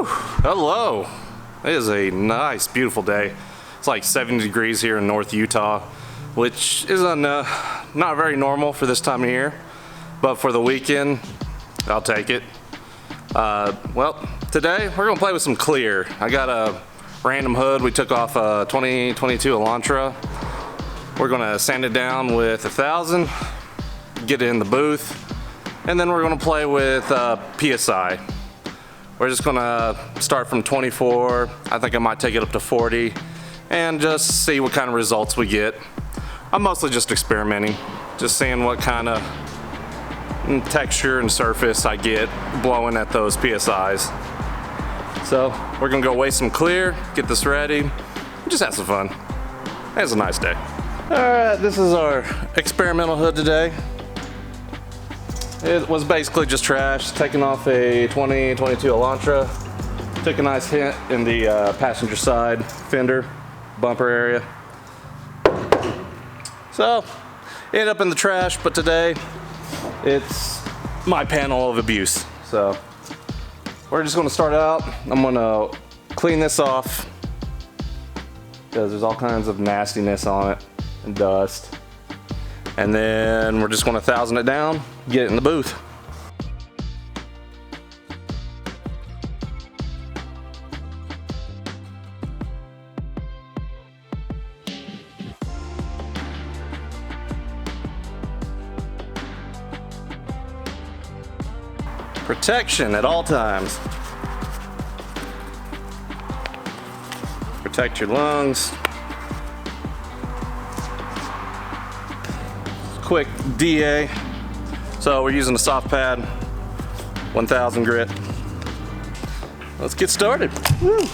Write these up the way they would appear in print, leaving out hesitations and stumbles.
Whew, hello. It is a nice, beautiful day. It's like 70 degrees here in North Utah, which isn't not very normal for this time of year, but for the weekend, I'll take it. Well, today we're gonna play with some clear. I got a random hood we took off a 2022 Elantra. We're gonna sand it down with 1000, get it in the booth, and then we're gonna play with PSI. We're just gonna start from 24. I think I might take it up to 40 and just see what kind of results we get. I'm mostly just experimenting, just seeing what kind of texture and surface I get blowing at those PSIs. So we're gonna go waste some clear, get this ready, and just have some fun. It's a nice day. All right, this is our experimental hood today. It was basically just trash, taking off a 2022 Elantra. Took a nice hit in the passenger side fender, bumper area. So, ended up in the trash, but today, it's my panel of abuse. So, we're just gonna start out. I'm gonna clean this off, because there's all kinds of nastiness on it, and dust. And then we're just gonna 1000 it down, get it in the booth. Protection at all times. Protect your lungs. Quick DA. So we're using a soft pad, 1000 grit. Let's get started. Woo.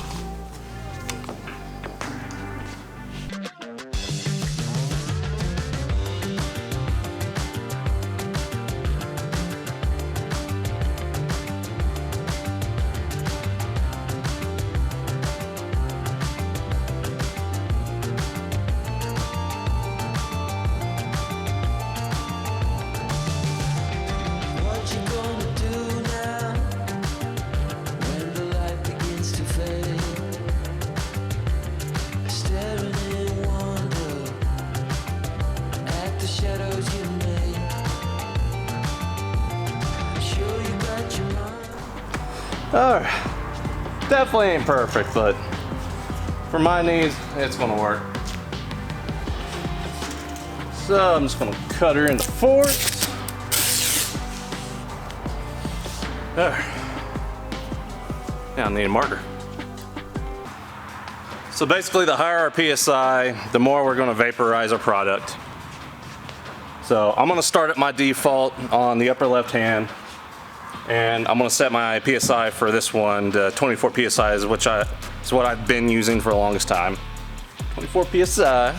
Alright, definitely ain't perfect, but for my needs, it's gonna work. So I'm just gonna cut her into fourths. There. Now I need a marker. So basically, the higher our PSI, the more we're gonna vaporize our product. So I'm gonna start at my default on the upper left hand. And I'm gonna set my PSI for this one to 24 PSI, is what I've been using for the longest time. 24 PSI.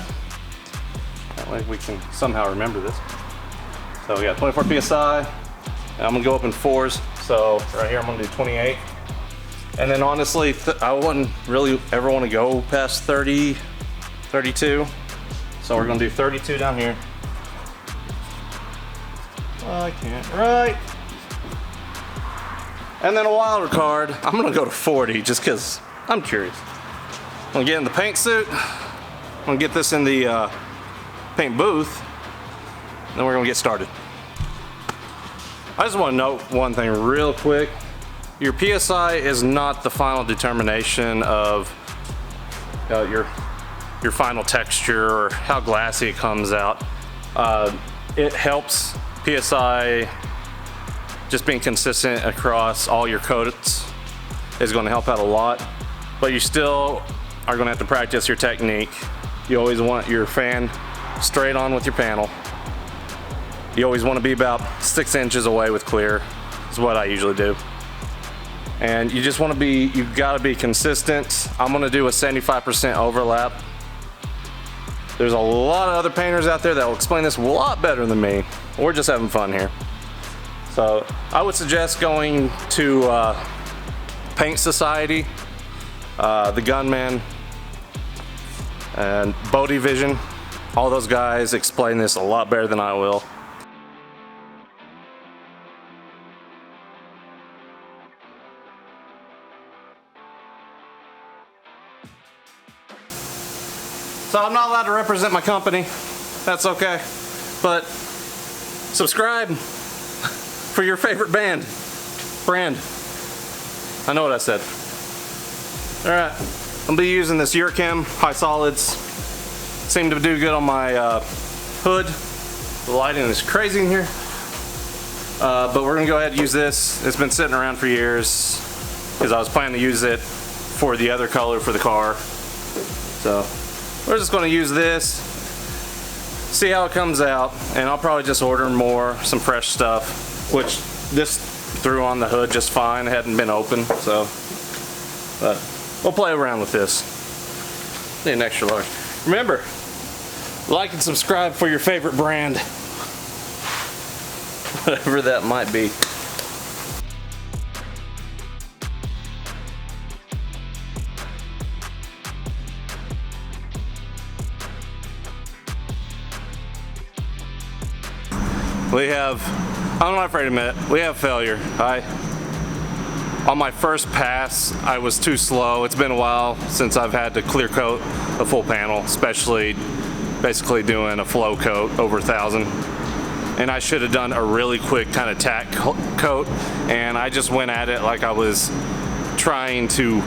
That way we can somehow remember this. So we got 24 PSI, and I'm gonna go up in fours. So right here I'm gonna do 28. And then honestly, I wouldn't really ever wanna go past 30, 32. So we're gonna do 32 down here. I can't, right. And then a wild card, I'm gonna go to 40 just because I'm curious. I'm gonna get in the paint suit. I'm gonna get this in the paint booth. Then we're gonna get started. I just wanna note one thing real quick. Your PSI is not the final determination of your final texture or how glassy it comes out. It helps PSI. Just being consistent across all your coats is going to help out a lot, but you still are going to have to practice your technique. You always want your fan straight on with your panel. You always want to be about 6 inches away with clear, is what I usually do. And you just want to be, you've got to be consistent. I'm going to do a 75% overlap. There's a lot of other painters out there that will explain this a lot better than me. We're just having fun here. So I would suggest going to Paint Society, the Gunman, and Bodie Vision. All those guys explain this a lot better than I will. So I'm not allowed to represent my company. That's okay. But subscribe for your favorite brand. I know what I said. All right, I'll be using this Urchem high solids. Seem to do good on my hood. The lighting is crazy in here. But we're gonna go ahead and use this. It's been sitting around for years because I was planning to use it for the other color for the car. So we're just gonna use this, see how it comes out, and I'll probably just order more, some fresh stuff, which this threw on the hood just fine. It hadn't been open, so. But we'll play around with this. Need an extra large. Remember, like and subscribe for your favorite brand. Whatever that might be. We have, I'm not afraid to admit, we have failure. On my first pass, I was too slow. It's been a while since I've had to clear coat a full panel, especially basically doing a flow coat over 1,000. And I should have done a really quick kind of tack coat, and I just went at it like I was trying to,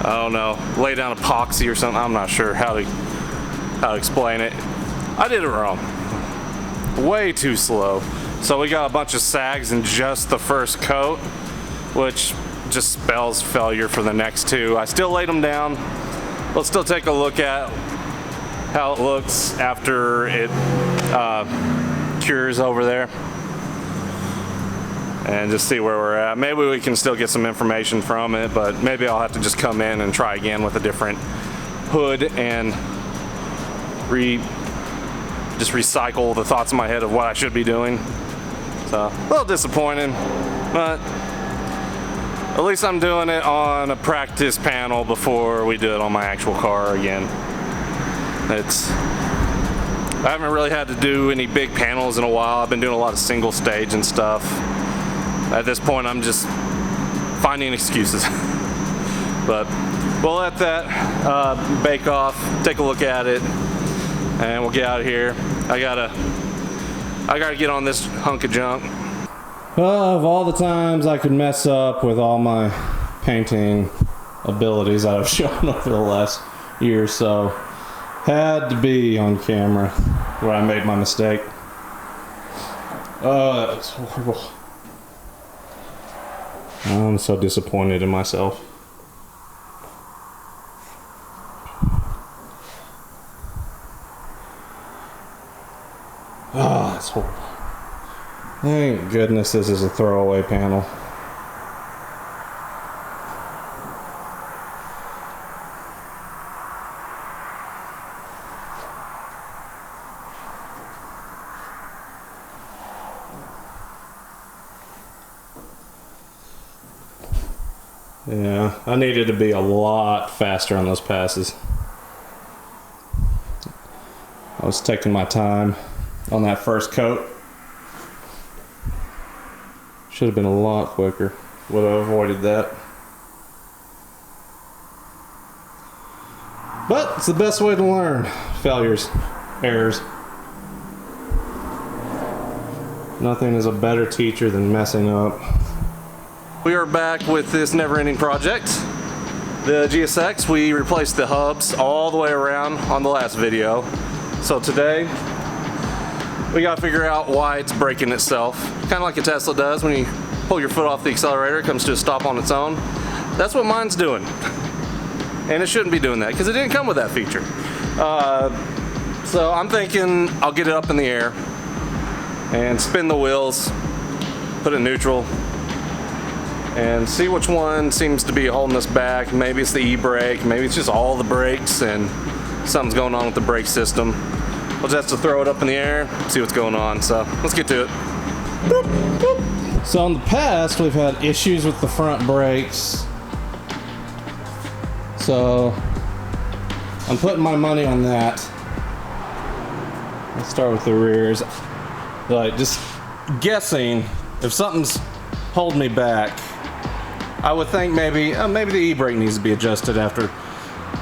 I don't know, lay down epoxy or something. I'm not sure how to explain it. I did it wrong. Way too slow. So we got a bunch of sags in just the first coat, which just spells failure for the next two. I still laid them down. Let's still take a look at how it looks after it cures over there, and just see where we're at. Maybe we can still get some information from it, but maybe I'll have to just come in and try again with a different hood and just recycle the thoughts in my head of what I should be doing. So, a little disappointing, but at least I'm doing it on a practice panel before we do it on my actual car again. I haven't really had to do any big panels in a while. I've been doing a lot of single stage and stuff. At this point, I'm just finding excuses. But we'll let that bake off, take a look at it, and we'll get out of here. I gotta get on this hunk of junk. Well, of all the times I could mess up with all my painting abilities that I've shown over the last year or so, had to be on camera where I made my mistake. Oh, that was horrible. I'm so disappointed in myself. Oh, that's horrible. Thank goodness this is a throwaway panel. Yeah, I needed to be a lot faster on those passes. I was taking my time on that first coat. Should have been a lot quicker. Would have avoided that. But it's the best way to learn. Failures, errors. Nothing is a better teacher than messing up. We are back with this never-ending project. The GSX, we replaced the hubs all the way around on the last video. So today, we gotta figure out why it's braking itself. Kind of like a Tesla does when you pull your foot off the accelerator, it comes to a stop on its own. That's what mine's doing. And it shouldn't be doing that because it didn't come with that feature. So I'm thinking I'll get it up in the air and spin the wheels, put it in neutral, and see which one seems to be holding us back. Maybe it's the e-brake, maybe it's just all the brakes and something's going on with the brake system. We'll just have to throw it up in the air, see what's going on. So let's get to it. Boop, boop. So in the past, we've had issues with the front brakes. So I'm putting my money on that. Let's start with the rears. Like, just guessing if something's holding me back, I would think maybe the e-brake needs to be adjusted after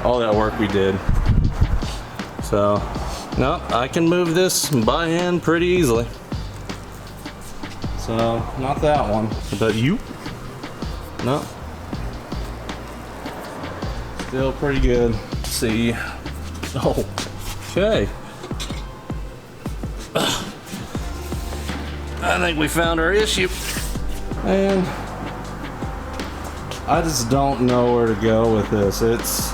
all that work we did. So, no, I can move this by hand pretty easily. So, not that one. But you? No. Still pretty good. Let's see. Oh, okay. I think we found our issue. And I just don't know where to go with this. It's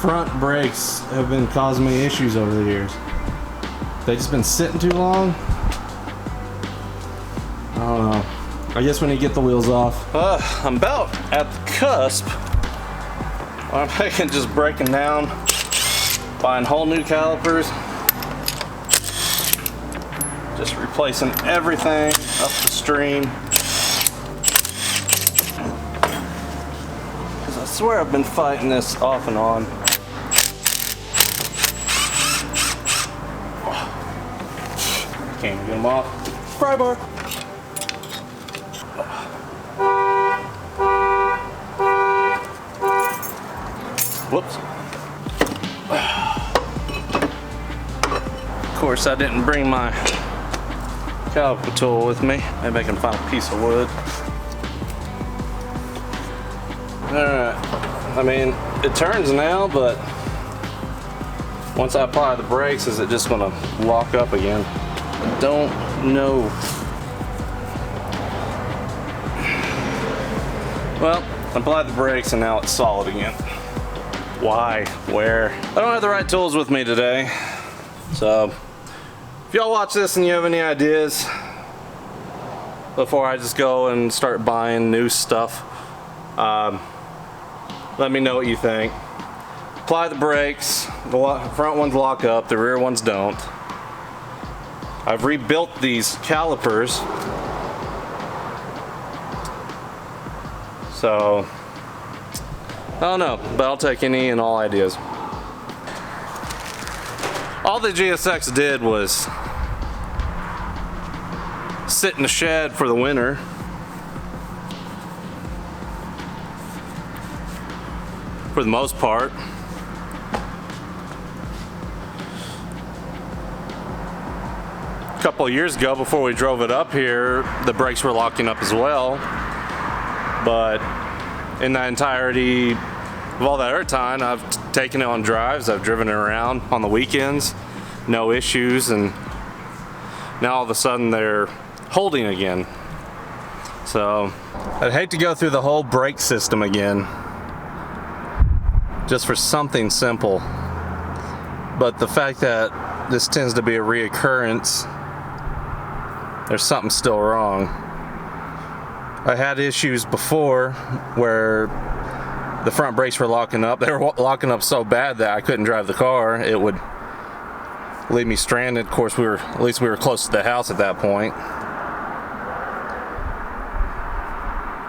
front brakes have been causing me issues over the years. They've just been sitting too long. I don't know. I guess when you get the wheels off. I'm about at the cusp. I'm thinking just breaking down, buying whole new calipers, just replacing everything up the stream. Because I swear I've been fighting this off and on. Can't get them off. Pry bar. Whoops. Of course, I didn't bring my caliper tool with me. Maybe I can find a piece of wood. Alright. I mean, it turns now, but once I apply the brakes, is it just gonna lock up again? I don't know. Well, I applied the brakes and now it's solid again. Why? Where? I don't have the right tools with me today. So, if y'all watch this and you have any ideas before I just go and start buying new stuff, let me know what you think. Apply the brakes. The front ones lock up, the rear ones don't. I've rebuilt these calipers. So, I don't know, but I'll take any and all ideas. All the GSX did was sit in the shed for the winter. For the most part. A couple of years ago, before we drove it up here, the brakes were locking up as well. But in the entirety of all that other time, I've taken it on drives, I've driven it around on the weekends, no issues, and now all of a sudden they're holding again. So I'd hate to go through the whole brake system again just for something simple, but the fact that this tends to be a reoccurrence, there's something still wrong. I had issues before where the front brakes were locking up. They were locking up so bad that I couldn't drive the car. It would leave me stranded. Of course, at least we were close to the house at that point.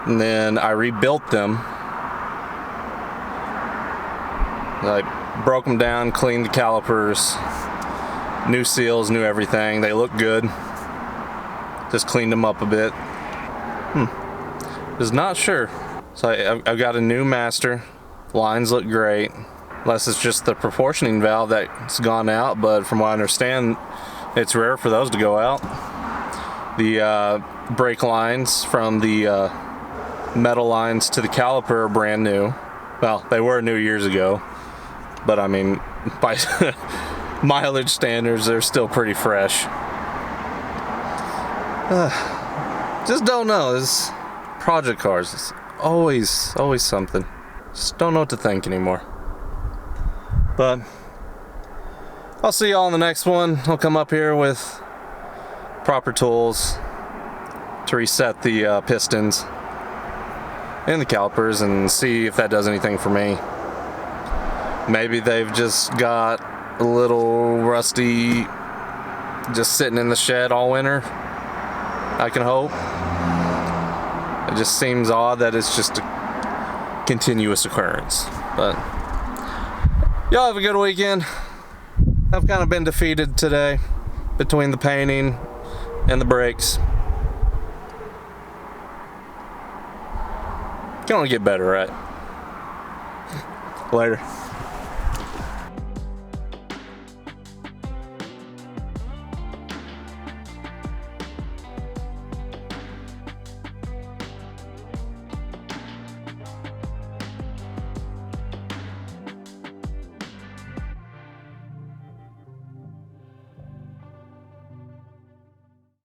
And then I rebuilt them. I broke them down, cleaned the calipers, new seals, new everything. They look good. Just cleaned them up a bit. Just not sure. So I've got a new master. Lines look great. Unless it's just the proportioning valve that's gone out, but from what I understand, it's rare for those to go out. The brake lines from the metal lines to the caliper are brand new. Well, they were new years ago, but I mean, by mileage standards, they're still pretty fresh. Just don't know. This project cars, it's always something. Just don't know what to think anymore. But I'll see y'all in the next one. I'll come up here with proper tools to reset the pistons and the calipers and see if that does anything for me. Maybe they've just got a little rusty, just sitting in the shed all winter. I can hope. It just seems odd that it's just a continuous occurrence. But y'all have a good weekend. I've kind of been defeated today between the painting and the brakes. Can only get better, right? Later.